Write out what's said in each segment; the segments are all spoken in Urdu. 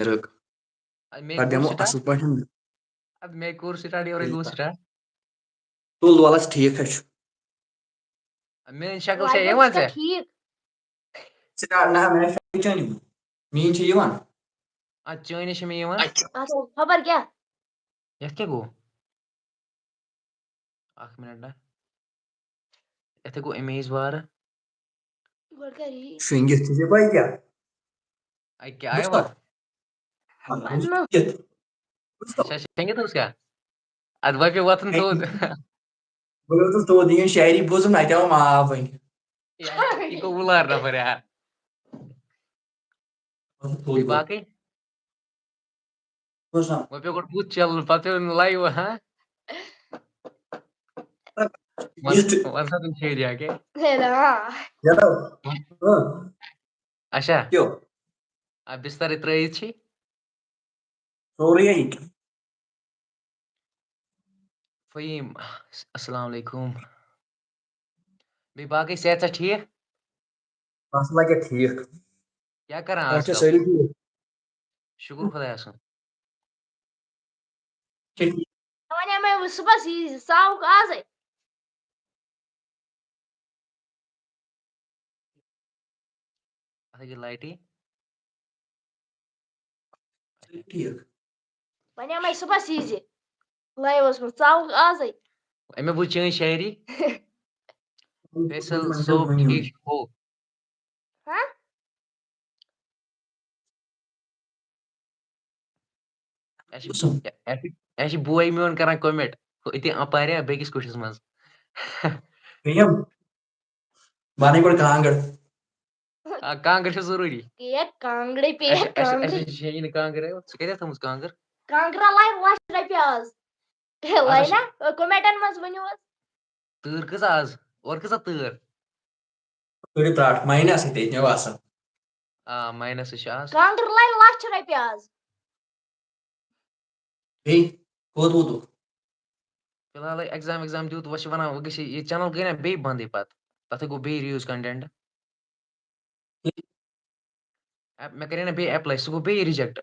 رک میں پتہٕ دِمو سٹارٹ اصل پٲٹھۍ اب میں کور سٹارٹ اور گو سٹارٹ تُل وَلہٕ ٹھیٖک حظ چھُ میٲنۍ شکل چھےٚ یِوان ژےٚ ٹھیٖک سٹارٹ نہ مےٚ چھِ چٲنی میٛٲنۍ چھِ یِوان اَدٕ چٲنۍ چھِ مےٚ یِوان خبر کیٛاہ یَتھ کیٛاہ گوٚو اکھ مِنٹ نہ یَتھ گوٚو امیج وارٕ گۄڈٕ کر یی شۄنٛگِتھ ژےٚ چھےٚ پَے کیٛاہ کیٛاہ آیوا پننہٕ اچھا شیٚنگِتھ اوس کیٛاہ اَدٕ وۄنۍ پیوٚو وۄتھُن تھوٚد بہٕ اوسُس توٚت یِہٕنٛز شاعری بوٗزُم اَتہِ آو ماو وۄنۍ یہِ گوٚو وُلار نفر یار بیٚیہِ باقٕے وۄنۍ پیوٚو گۄڈٕ بُتھ چلُن پتہٕ پیوٚو نہٕ لایِو ہاں وَن سا تُہۍ چھیڑیا کیٛاہ اچھا بِسترٕے ترٲیِتھ چھی سورُے ییٚتہِ فہیٖم السلام علیکُم بیٚیہِ باقٕے صحت چھا ٹھیٖک بس لگہِ ٹھیٖک کیٛاہ کران گرِ آز چھا کل سٲری ٹھیٖک شُکُر خۄدایَس کُن وَنے مےٚ صُبحس یی ژاوُکھ آزَے اَتھ گٔے لایٹٕے ٹھیٖک وَنے مےٚ صُبحس یی زِ لایوَس منٛز ژاوُکھ آزَے مےٚ بوٗز چٲنۍ شاعری فیصل صوب ٹھیٖک ہو اَسہِ چھُ بوے میون کران کوٚمِٹ أتی اَپاریا بیٚکِس کُٹھِس منٛز بَنٕے گۄڈٕ کانٛگٕر کانٛگٕر چھِ ضروٗری کانٛگڑے اَسہِ چھیی نہٕ کانٛگٕر ژٕ کَتہِ تھٲومٕژ کانٛگٕر کانٛگرا لایہِ لَچھ رۄپیہِ آز لاینا کوٚمیٹن منٛز ؤنِو حظ تۭر کۭژاہ آز اورٕ کۭژاہ تۭر کٔرِو ترٛٹھ ماینَس تہِ مےٚ باسان ماینَسٕے چھِ آز کانٛگٕر لایہِ لَچھ رۄپیہِ آز بیٚیہِ کوٚت ووتُکھ فِلحالٕے ایٚگزام دیُت وۄنۍ چھِ وَنان وۄنۍ گژھِ یہِ چَنَل گٔے نا بیٚیہِ بنٛدٕے پَتہٕ تَتھٕے گوٚو بیٚیہِ رِوِوٕز کَنٹٮ۪نٹ مےٚ کَرے نا بیٚیہِ ایٚپلاے سُہ گوٚو بیٚیہِ رِجَکٹ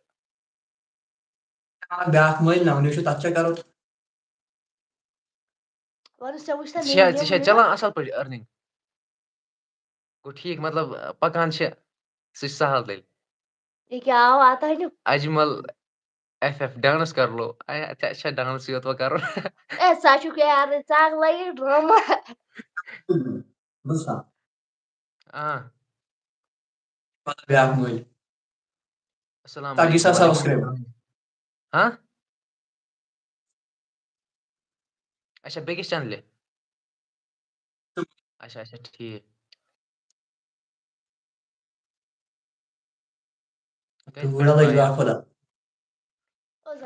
بیٛاکھ مٔلۍ نا وۄنۍ وٕچھو تَتھ کیٛاہ کَرو ژےٚ چھا چَلان اَصٕل پٲٹھۍ أرنِنٛگ گوٚو ٹھیٖک مطلب پَکان چھِ سُہ چھِ سہل تیٚلہِ اجمل ایف ایف ڈانس کر لو اچھا ڈانس یوت وۄنۍ کَرُن بیٛاکھ مٔلۍ السلام 30,000 علیکم سبسکرایبر ہاں اچھا بیٚکِس چَنلہِ اچھا ٹھیٖک کَتہِ پٮ۪ٹھ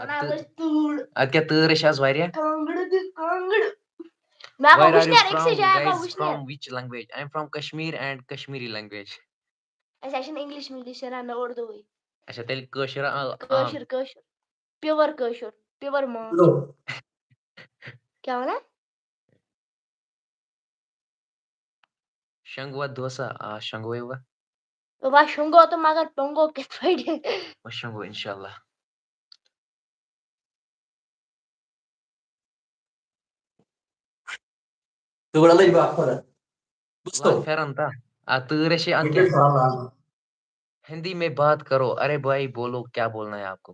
پایَم اَدٕ کیٛاہ تۭرے چھِ آز واریاہ Where are you from guys from which language I am from Kashmir and Kashmiri language اَسہِ چھُنہٕ اِنٛگلِش وِنٛگلِش رَنان اُردوٗوٕے اچھا تیٚلہِ کٲشُر پیور کٲشُر پیور ماچھ کیٛاہ وَنان شنٛگوا دوسا شنٛگوے وا شۄنٛگو تہٕ مگر ٹۄنٛگو کِتھ پٲٹھۍ شنٛگو اِنشاء اللہ لاگ پھٮ۪رن تا تۭرے چھِ اَدٕ کیٛاہ ہندی میں بات کرو ارے بھائی بولو کیا بولنا ہے آپ کو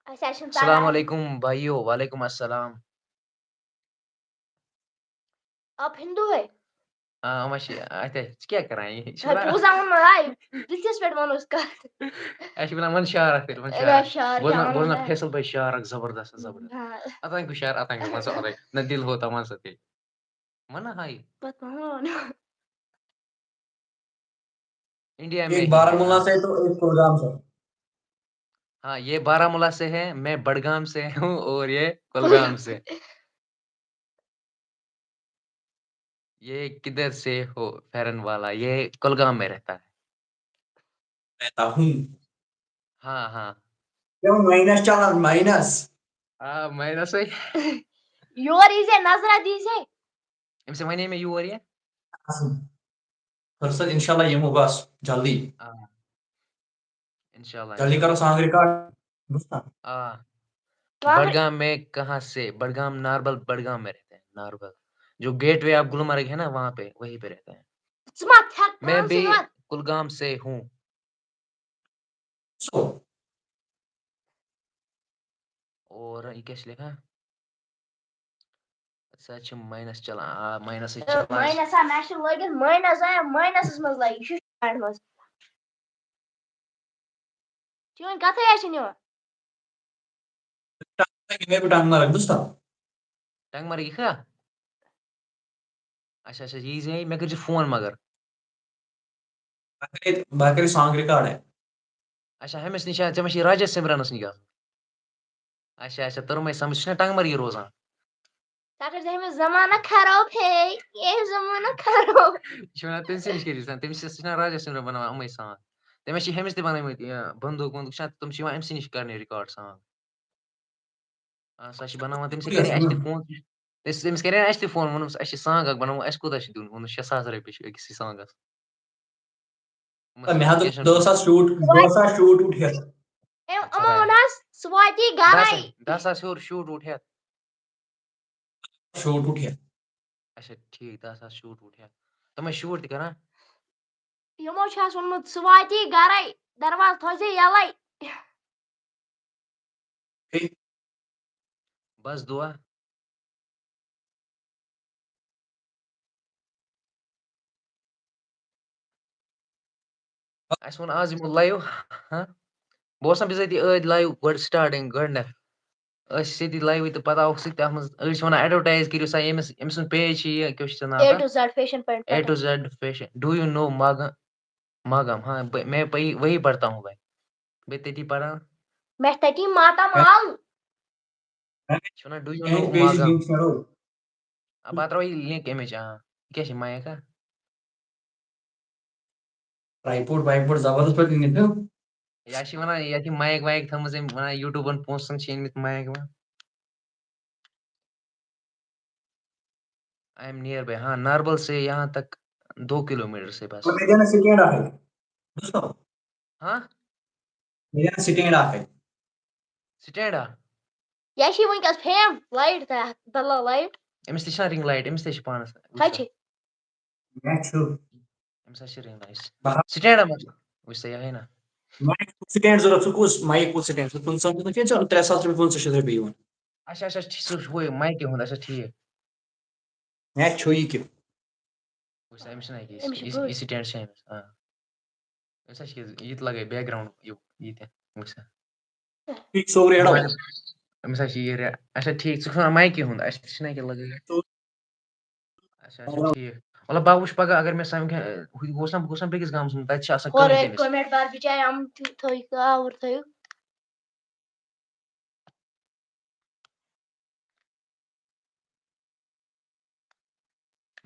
السلام علیکم بھائیو وعلیکم السلام آپ ہندو ہے وۄنۍ چھِ اَتھے ژٕ کیٛاہ کران یہِ چھِ وَنان وَن شعر اکھ تیٚلہِ وَن شعر بولنا فیصل بھائی شعر اکھ زبردست اتان کو شعر اتان کو ون سا اتان نہ دل ہوتا ون سا تیٚلہِ وَن ہاے انڈیا میں ایک ہی ہے بارہمولہ سے تو ایک کلگام سے ہاں یہ بارہمولہ سے ہے میں بڑگام سے ہوں اور یہ کلگام سے یہ کدھر سے ہو فیرن والا یہ کلگام میں رہتا ہے رہتا ہوں ہاں کیوں مائنس چلان مائنس ماینسٕے یور ییٖزے نظرا دیٖزے أمِس وَنے مےٚ یور یہِ فرصت انشاءاللہ یِمو بس جلدی انشاءاللہ جلدی کرو سانگ ریکارڈ بڑگام میں کہاں سے؟ بڑگام ناربل بڑگام میں رہتے ہیں. ناربل جو گیٹ وے آف گلمرگ ہے نا وہاں پہ وہیں پہ رہتے ہیں. میں بھی کلگام سے ہوں. اور یہ کیسے لکھا؟ سچ مائنس چلا مائنس مائنس میشن لگت مائنس آیا مائنس مز لگی شش پوائنٹ مز چون کتھے آچھ نِوان میں بھی ٹانگ مارک دوستا ٹنگ مر یہ اچھا اچھا یہ مے کر فون مگر باقی سانگ ریکارڈ ہے. اچھا ہمس نش ژےٚ راجا سمرانس نش گژھُن. اچھا اچھا توٚرمے سمجھ چھُنا ٹنگ مرگی روزان. تمس زمانہ خراب ہے یہ زمانہ خراب تٔمۍ سٕے نِش کٔرِو تٔمِس سُہ چھُنا راجا سمرن بناوان یِمے سانگ. تٔمِس چھِ ہُمِس تہِ بنٲومٕتۍ بندوق وندوق چھِ تِم چھِ یِوان أمۍ سٕے نِش کرنہِ رِکاڈ سانگ. سۄ چھِ بناوان تٔمِس کرے اَسہِ تہِ فون تٔمِس کرے اَسہِ تہِ فون ووٚنُس اَسہِ چھِ سانگ اکھ بناوُن اَسہِ کوٗتاہ چھُ دیُن ووٚنُس 6,000 رۄپیہِ چھِ أکِسٕے سانگس. مےٚ دہ ساس شوٗٹ ووٗٹ ہٮ۪تھ. یِمو ووٚن حظ سُہ واتی گرے 10,000 ہیوٚر شوٗٹ ووٗٹ ہٮ۪تھ. شوٗٹ ووٗٹ ہٮ۪تھ. اچھا ٹھیٖک 10,000 شوٗٹ ووٗٹ ہٮ۪تھ تِم ٲسۍ شوٗٹ تہِ کران. یِمو چھُ اَسہِ ووٚنمُت سُہ واتی گرے دروازٕ تھٲیزِ یَلے. بس دُعا. اَسہِ ووٚن آز یِمو لایِو بہٕ اوسُس نا بِذٲتی ٲدۍ لایِو گۄڈٕ سٹاٹِنٛگ گۄڈنٮ۪تھ أسۍ سیٚدی لایِوٕے تہٕ پَتہٕ آوُکھ سُہ تہِ تَتھ منٛز أڑۍ چھِ وَنان اٮ۪ڈوَٹایز کٔرِو سا أمۍ سُنٛد پیج چھِ یہِ کیٛاہ چھُ ناو A تَتھ to Z fashion point A to Z fashion do you know Magam ہاں میں وہی پڑھتا ہوں بھائی میں تیتی پڑھا میں تتی ماتامال چھُنا ڈوٗ یوٗ نو ماگم پَتہٕ ترٛاوو یہِ لِنک اَمِچ کیٛاہ چھِ مایک ٹرٛاے پوٹ زبردست پٲٹھۍ أنِتھ. یا چھِ وَنان یَتھ یہِ مایک وایک تھٲومٕژ أمۍ وَنان یوٗٹیوٗبَن پونٛسَن چھِ أنۍمٕتۍ مایک وۄنۍ آئی ایم نیئر بائی ہاں ناربل سے یہاں تک 2 کلومیٹر سے بس. ہاں سٹینڈ اکھ سٹینڈا یہ چھ ونکس فیم لایٹ بدل لایٹ أمِس تہِ چھےٚ رِنٛگ لایٹ أمِس تہِ چھِ پانَس کَتہِ أمِس حظ چھِ رِنٛگ لایٹ سٹینڈا منٛز وٕچھ سا یِہوٚے نا سٹینڈ ضوٚرتھ سُہ کُس مایک کُس سٹینڈ سُہ 3,000 رۄپیہِ 5,000 رۄپیہِ یِوان. اچھا اچھا سُہ ہُہ مایکہِ ہُنٛد اچھا ٹھیٖک مےٚ چھُ یہِ کہِ وٕچھ سا أمِس چھِنہ یہِ سٹینڈ چھِ أمِس أمِس حظ چھِ یہِ تہِ لگٲے بیک گرٛاوُنٛڈ یہِ تہِ وٕچھ سا سورُے اٮ۪ڈو أمِس حظ چھِ یہِ اچھا ٹھیٖک ژٕ چھُکھ وَنان مایکہِ ہُنٛد اَسہِ تہِ چھِنہ کیٚنٛہہ لگٲیِتھ اچھا اچھا ٹھیٖک مطلب بہٕ وٕچھِ پگاہ اگر مےٚ سَمکھِ ہُہ گوٚژھ نا بہٕ گوٚژھ نا بیٚکِس گامَس منٛز تَتہِ چھِ آسان کٕہۭنۍ تٔمِس کومیٹ بار بِچارِ یِم تھٲیِو آوُر تھٲیِو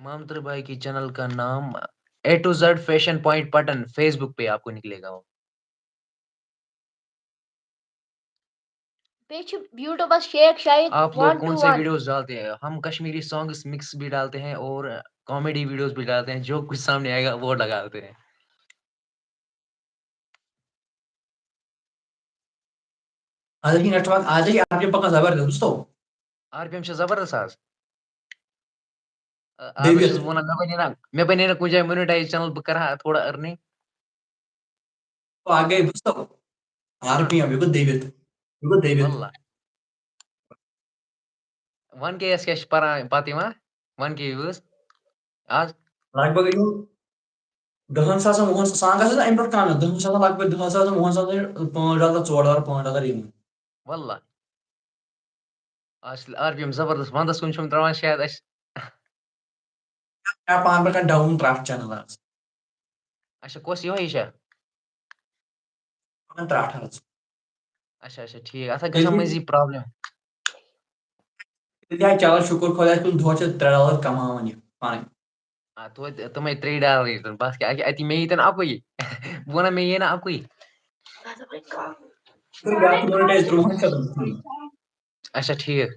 مامتر بھائی کی چینل کا نام A to Z fashion point Pattan Facebook پہ آپ کو نکلے گا وہ یوٹیوبس شیخ شاہد آپ لوگ کون سے ویڈیوز ڈالتے ہیں ہم کشمیری سانگس مکس بھی ڈالتے ہیں اور کامیڈی ویڈیوز بھی ڈالتے ہیں جو کچھ سامنے آئے گا وہ لگاتے ہیں آج کی نیٹ ورک آج کی آپ کے پکا زبردست دوستو آر پی ایم چھِ زبردست آز آز چھُس بہٕ وَنان مےٚ بنے نا کُنہِ جایہِ مونِٹایز چینل بہٕ کرٕ ہا تھوڑا أرنِنٛگ آ گٔے دوستو آر پی ایم یہِ گوٚو دٔبِتھ واللہ 1K یَس کیٛاہ چھِ پران پتہٕ یِوان 1K وِوٕز آز لگ بگ 10,000 وُہن سانگ آسان اَمہِ پٮ۪ٹھ کم 10,000 لگ بگ 10,000 وُہن ساسن $5 $4 $5 یِوان واللہ آز چھِ آر پی ایم زبردست ونٛدس کُن چھُم ترٛاوان شاید اَسہِ پانہٕ پٮ۪ٹھ ڈاوُن ترٛٹھ چینل آز اچھا کۄس یِہوٚے چھا ترٛٹھ حظ اچھا اچھا ٹھیٖک اَتھ ہا گژھان مٔنٛزی پرٛابلِم تیٚلہِ چلو شُکُر خۄدایَس کُن دۄہس چھِ $3 کماوان یہِ پنٕنۍ توتہِ تِمے $3 ییٖتن بس کیٛاہ اَتی مےٚ ییٖتن اَکُے بہٕ وَنان مےٚ یی نا اَکُے اچھا ٹھیٖک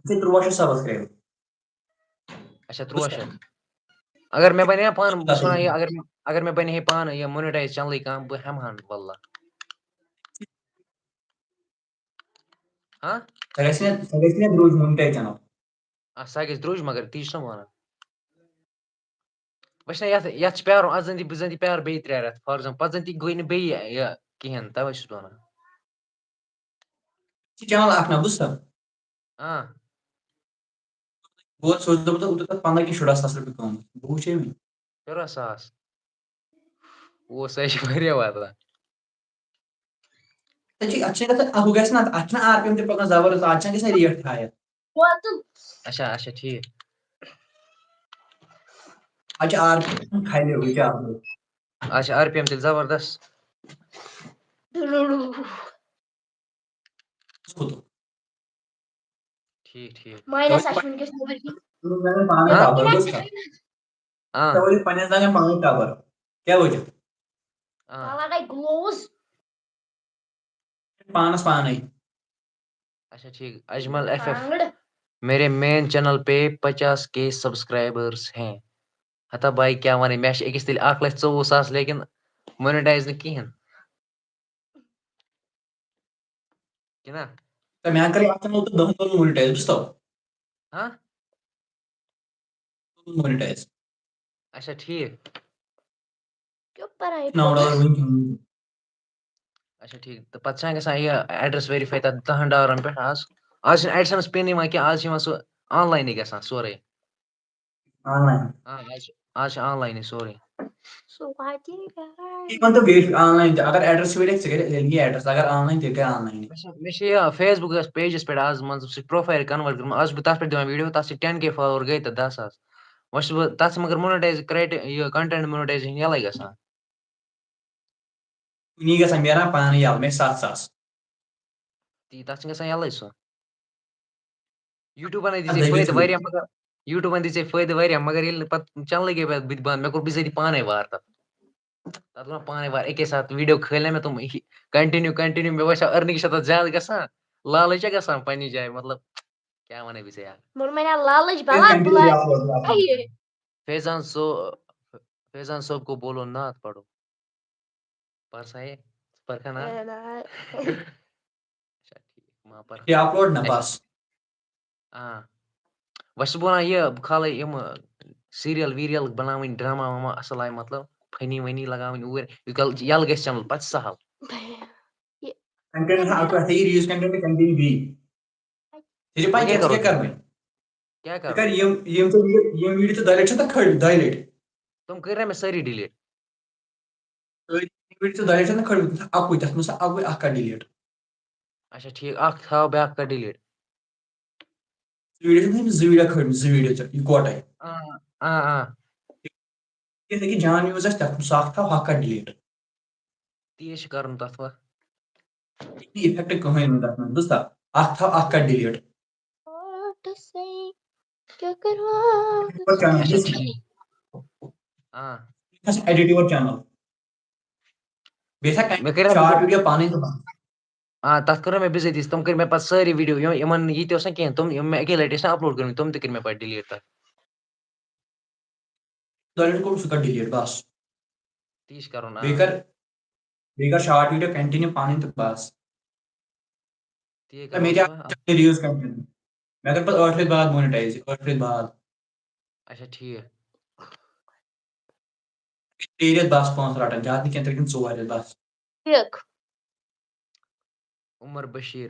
$13,000 سبسکرایب اچھا 1300 اگر میں بنے پان بہ سنا یہ اگر میں بنے پان یہ مونیٹائز چنلے کام بہ ہمہن والله ہاں سگسنے دروج مونٹائی چنل سا گژھِ درٛوٚج مگر تی چھُسَن وَنان وٕچھ نا یَتھ چھِ پیارُن اَتھ زَن دی بہٕ زَن دی پیار بیٚیہِ 3 رٮ۪تھ فار ایگزامپل پَتہٕ زَن تی گٔے نہٕ بیٚیہِ یہِ کِہیٖنۍ تَوَے چھُس بہٕ وَنان چنل اکھ نا بوٗزتھا بہٕ اوسُس دوٚپمُت تَتھ 15 کِنہٕ 16 ساس رۄپیہِ قۭمَتھ بہٕ وٕچھے وٕنۍ 14 ساس سُہ چھِ واریاہ واتان اَتھ چھِ گژھان ہُہ گژھِ نا اَتھ چھِنہ آر پی ایم تہِ پَکان زبردست اَتھ چھَنہٕ گژھان ریٹ ہاے اچھا اچھا ٹھیٖک اَتھ چھِ آر پی ایم کھالہِ رِچارج اچھا آر پی ایم تیٚلہِ زبردست کھوٚتُکھ ٹھیک ٹھیک ماینس آسہِ وٕنکٮ۪س نیبٕرۍ پانے ہاں خبر بوٗزتھا ژےٚ پنٛنِس لگان پانے خبر کیٛاہ وجہ لگاے گلووٕز پانس پانے اچھا ٹھیک اجمل ایف ایف میرے مین چینل پہ 50K سبسکرائبرس ہیں ہتا بھائی کیا ونے مےٚ چھِ أکِس تیٚلہِ 1,24,000 لیکن مونیٹایز نہٕ کِہیٖنۍ کِنہ مےٚ کَرے اَتھ چنل 10 دۄہن مونِٹایز بوٗزتھا ہاں مونِٹایز اچھا ٹھیک $9 وٕنۍ اچھا ٹھیک تہٕ پتہٕ چھا گژھان یہِ ایڈرس ویرِفاے تتھ $10 پٮ۪ٹھ آز چھِنہٕ ایڈسنس پِن یِوان کینٛہہ آز چھِ یِوان سُہ آن لاینٕے گژھان سورُے آن لاین آز چھِ آن لاینٕے سورُے مطلب بیٚیہِ آن لاین تہِ اگر ایڈرس وٲلِکھ ژٕ کَرِ تیٚلہِ یی ایڈرس اگر آن لاین تیٚلہِ گٔے آن لاینٕے مےٚ چھِ یہِ فیس بُکَس پیجَس پٮ۪ٹھ آز مان ژٕ سُہ پروفایل کنوٲٹ کوٚرمُت آز چھُس بہٕ تَتھ پٮ۪ٹھ دِوان ویٖڈیو تَتھ چھِ 10K فالووَر گٔے تہٕ 10 ساس وۄنۍ چھُس بہٕ تَتھ چھِ مگر مونیٹایز یہِ کَنٹینٹ مونیٹایزیشن یَلَے گژھان کُنی گژھان میران پانے یَلہٕ مےٚ 7 ساس تی تَتھ چھِ گژھان یَلَے سُہ یوٗٹیوٗبَن ہے دِژے دٔپِتھ فٲیدٕ ہیوٗ واریاہ مگر یوٗٹیوٗبَن دِژے فٲیدٕ واریاہ مگر ییٚلہِ نہٕ پَتہٕ چَنلٕے گٔے بٕتھِ بنٛد مےٚ کوٚر بِذٲتی پانَے وار تَتھ دوٚپ پانَے وار اَکے ساتہٕ ویٖڈیو کھٲلۍ نا مےٚ تِم کَنٹِنیوٗ مےٚ باسیو أرنِنٛگ چھےٚ تَتھ زیادٕ گژھان لالٕچ چھےٚ گژھان پنٛنہِ جایہِ مطلب کیٛاہ وَنَے بہٕ ژےٚ یار لالٕچ بلا فیضان صٲب کو بولو نعت پڑھو پرسا ہے پرکھا نا اچھا ٹھیک ما پر یہِ اپلوڈ نا بس وۄنۍ چھُس بہٕ وَنان یہِ بہٕ کھالَے یِمہٕ سیٖریَل ویٖریَل بَناوٕنۍ ڈرٛاما واما اَصٕل آیہِ مطلب فٔنی ؤنی لگاوٕنۍ اوٗرۍ یوٗت کال یَلہٕ گژھِ چَنل پَتہٕ چھِ سہل ریٖلٕز کنٹینٹ کنٹِنیو بیٚیہِ ژےٚ چھِ پاے وۄنۍ کیٛاہ ژٕ کَرو کیٛاہ کَر تیٚلہِ وۄنۍ کیٛاہ ژٕ کَرو کر یِم ویٖڈیو ژٕ دۄیہِ لَٹہِ چھِ کھٲلۍ 2 لَٹہِ تِم کٔرۍ نا مےٚ سٲری ڈِلیٖٹ ژٕ 2 لَٹہِ چھِ نہ کھٲلمٕتۍ اَکُے تَتھ منٛز اَکُے اکھ کَر ڈِلیٖٹ اچھا ٹھیک اکھ تھاو بیٛاکھ کَر ڈِلیٖٹ ویٖڈیو چھِ تھٲیمٕتۍ 2 ویٖڈیو کھٲلمٕتۍ 2 ویٖڈیو ژےٚ یِکوَٹَے یُتھ نہٕ کہِ جان یوٗز آسہِ تَتھ سُہ اکھ تھاو ہُہ اکھ کَر ڈِلیٖٹ تی چھُ کَرُن تَتھ وۄنۍ اِفیکٹ کٕہٕنۍ نہٕ تَتھ منٛز بوٗزتھا اکھ تھاو اکھ کَر ڈِلیٖٹ اچھا ٹھیک ایڈِٹ یور چینل بیٚیہِ تھاو مےٚ کٔرۍ شاٹ ویٖڈیو پانے تہٕ تَتھ کٔر مےٚ بِذٲتی تِم کٔرۍ مےٚ پَتہٕ سٲری ویٖڈیو یِمن یہِ تہِ اوس نہ کینٛہہ تِم یِم مےٚ اَکے لَٹہِ ٲسۍ نہ اَپلوڈ کٔرمٕتۍ تِم تہِ کٔرۍ مےٚ پَتہٕ ڈِلیٖٹ تَتھ 2 لَٹہِ کوٚر سُہ کَر ڈِلیٖٹ بس تی چھُ کَرُن بیٚیہِ کر شاٹ ویٖڈیو کنٹِنیو پانے تہٕ بس تی مےٚ کَرون تہِ سُہ ریٖلٕز کنٹِنیو مےٚ کٔر پَتہٕ 8 رٮ۪تھ بعد مونِٹایز 8 رٮ۪تھ بعد اچھا ٹھیک 3 رٮ۪تھ بس پونٛسہٕ رَٹان زیادٕ نہٕ کینٛہہ 3 کِنہٕ 4 رٮ۪تھ بس عمر بشیر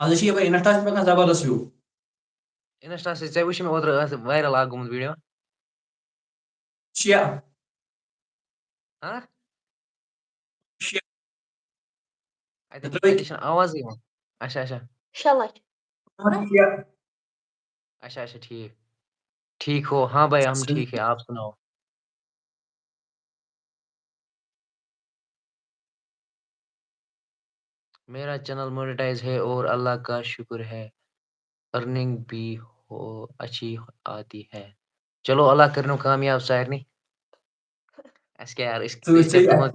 آز چھِ یپٲرۍ اِنسٹاہَس پٮ۪ٹھ پَکان زبردست وِیو اِنسٹا سۭتۍ ژےٚ وٕچھ مےٚ اوترٕ وایرَل اکھ گوٚمُت ویٖڈیو 6 اَتہِ چھَنہٕ آوازٕے یِوان اچھا اچھا 6 لَچھ اچھا اچھا ٹھیک ہو ہاں بھائی ہم ٹھیک ہے آپ سناؤ میرا چینل مونیٹائز ہے اور اللہ کا شکر ہے ارننگ بھی ہو اچھی آتی ہے چلو اللہ کٔرنو کامیاب سارنٕے اَسہِ کیٛاہ یار أسۍ چھِ تُہُنٛد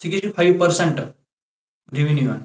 65% revenue ആണ്।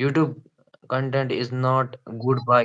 YouTube content is not good buy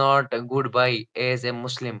not good buy as a Muslim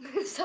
So,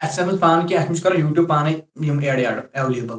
اَسہِ سمجھ پانہٕ کہِ اَسہِ چھُ کران YouTube پانے یِم add available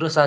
30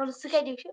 what is the edition?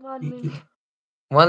1 minute. 1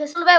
Faisal bhai.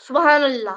Subhanallah.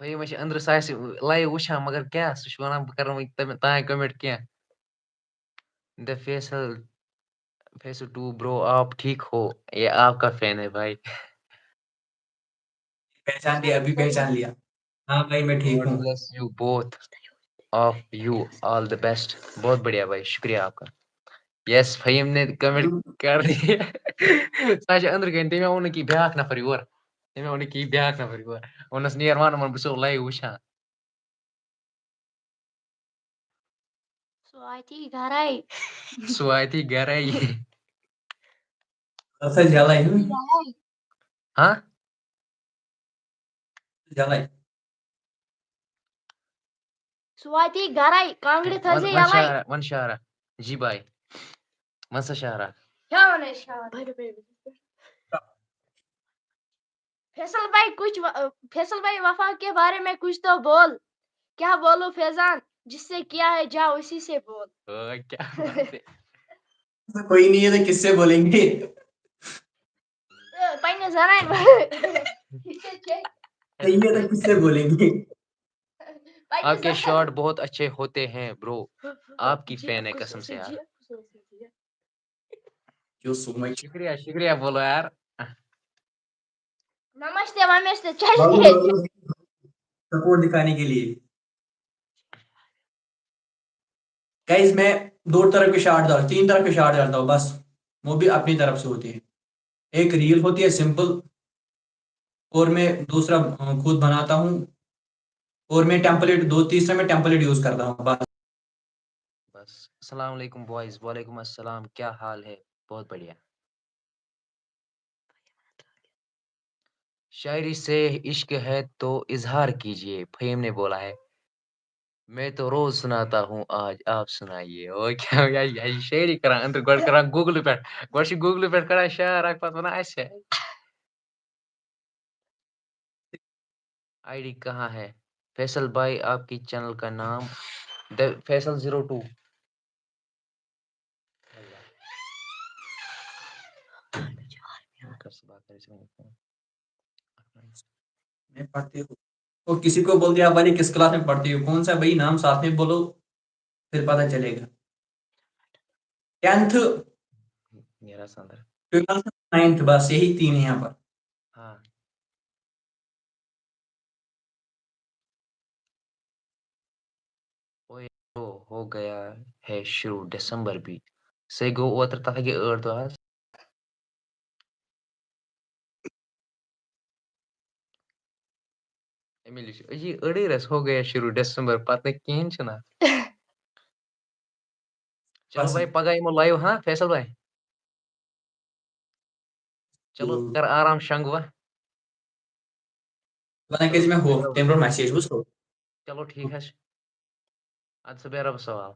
Fahim ہے اندر سہ لائو وچھان مگر کیا سہ ونان بہ کر تام کمنٹ کینٛہہ دا فیصل 2 برو آپ ٹھیک ہو یہ آپ کا فین ہے بھائی پہچان لیا ابھی پہچان لیا ہاں بھائی میں ٹھیک God ہوں bless you both of you all the best بہت بڑھیا بھائی شکریہ آپ کا یس فہیم نے کمنٹ کر دی سہ اندر کن تمے ووٚن نہٕ بیاکھ نفر یور تمے ووٚن نہٕ بیاکھ نفر یور ووٚننس نیر وان بہٕ چھُسو لایو وٕچھان سُہ واتی گرے سُہ واتی گرے اصل جلے ہاں جلے سُہ واتی گرے کانگرِ تھٲیزِ یلے ون شارا جی بھائی ون سا شارا کیا ونے فیصل بھائی وفا کے بارے میں کچھ تو بول کیا بولو فیضان جس سے کیا ہے جا اسی سے بول کیا بات ہے کوئی نہیں ہے تو کس سے بولیں گے پننہِ زنانہِ نہیں ہے تو کس سے بولیں گے آپ کے شارٹ بہت اچھے ہوتے ہیں برو آپ کی فین ہے قسم سے یار جو سو مچ شکریہ شکریہ بولو یار نمستے ومستے چلیے سپورٹ دکھانے کے لیے گائز میں 2 طرح کے شارٹ ڈالتا 3 طرح کے شارٹ ڈالتا ہوں بس وہ بھی اپنی طرف سے ہوتی ہے ایک ریل ہوتی ہے سمپل اور میں دوسرا خود بناتا ہوں اور میں ٹیمپلیٹ تیسرا میں ٹیمپلیٹ یوز کرتا ہوں بس السلام علیکم بوائز وعلیکم السلام کیا حال ہے بہت بڑھیا شاعری سے عشق ہے تو اظہار کیجئے فہیم نے بولا ہے میں تو روز سناتا ہوں آج آپ سنائیے او کیا شاعری کران اندر گۄڈٕ کران گوگل پہ گۄڈٕ چھِ گوگل پہ کران شعر اکھ پتہٕ ونان اسہِ آئی ڈی کہاں ہے فیصل بھائی آپ کی چینل کا نام فیصل 02 میں پڑھتی ہوں وہ کسی کو بول دیا بھائی کس کلاس میں پڑھتی ہو کون سا بھائی نام ساتھ میں بولو پھر پتہ چلے گا 10th میرا سندر 12th 9th بس یہی 3 ہیں یہاں پر ہاں ہو گیا ہے شروع دسمبر بھی سے گو اوتر تتھ گٔے 8 دۄہ حظ یہ أڑٕے رس ہو گیا شروع دسمبر پتہ کہین چھنا چلو بس بھائی پگہ یمو لایو ہاں فیصل بھائی چلو کر آرام شنگوا ونان چلو کیٛازِ مےٚ ہُہ بیٚہہ رۄبَس تمہِ برونٛٹھ مسیج وٕچھو چلو ٹھیک حظ چھُ ادٕ سا بیٚہہ رۄبَس حوال